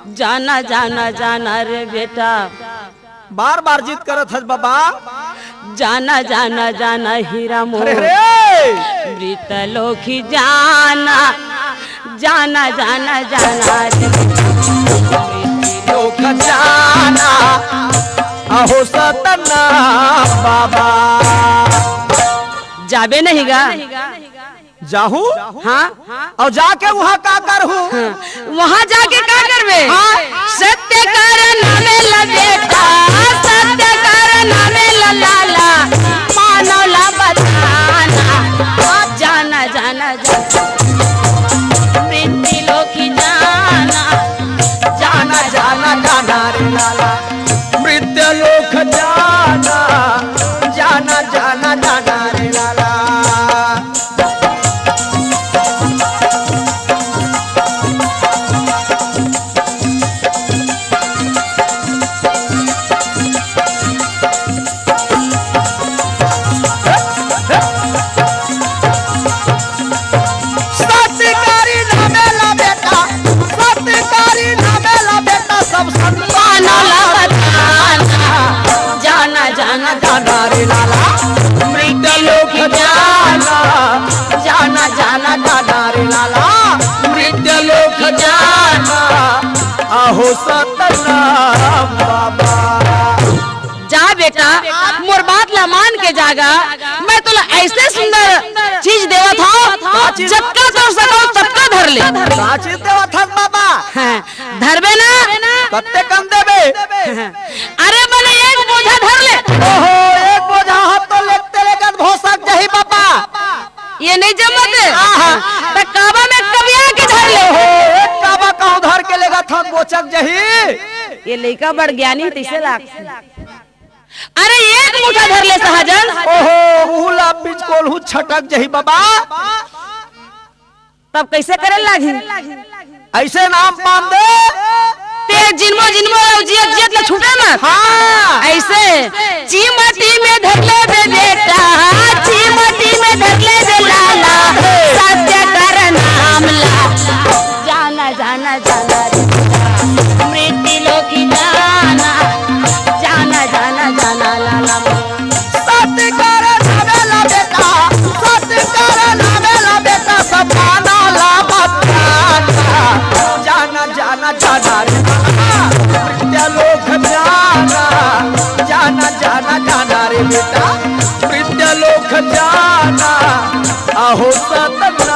जाना जाना जाना रे बेटा, बार बार जीत करत हस बाबा। जाना जाना जाना हीरा मोर, मृत लोकी जाना जाना जाना जाना रे लोक जाना अहो सतना बाबा। जाबे नहीं गा जाहू हाँ, और जाके वहाँ का करूँ? वहाँ जाके क्या करबे? सत्य कारण नामे बेटा, सत्य कारण नामे लाला, मानव ला बताना, जाना जाना जाना मृत्यु लोकी जाना जाना जाना जाना रे लाला, मृत्यु लोक जाना जाना जाना जाना रे लाला। जाना जाना जाना रे लाला, मृत्यु लोक जाना अहो सतना बाबा। जा बेटा, मोर बात ला मान के जागा। मैं तुला ऐसे सुंदर चीज देवा था, जबका तो सको तबका धर ले। चीज देवा था बाबा? धरबे ना? कत्ते कम देबे? अरे बने एक बोझा धर ले। ओहो, एक बोझा हाथ तो लेते लेकर भोसक जही बाबा। ये नहीं जमत तो काबा में कबिया के धर ले। एक काबा का उधर के लेगा था बोचक जही। ये लड़का बड़ ज्ञानी तैसे लाग। अरे एक मुठा धर ले सहजन। ओहो, उहुला बीच कोल्हू छटक जही बाबा। तब कैसे करे लागी? ऐसे नाम पाम दे ते जिनमो जिनमो जियत जियत ले छूटे मत। हाँ, ऐसे चीमटी में धर ले दे बेटा, चीमटी में धर ले दे लाला, सत्य कर नाम ला, जाना जाना जाना मृत्यु लोकी जाना जाना जाना जाना लाला। सत्य कर नामेला बेटा, सत्य कर नामेला बेटा, सपाना ला बताना, जाना जाना जाना रे मृत्यु लोक जाना जाना जाना जाना रे बेटा, मृत्यु लोक जाना अहो सतना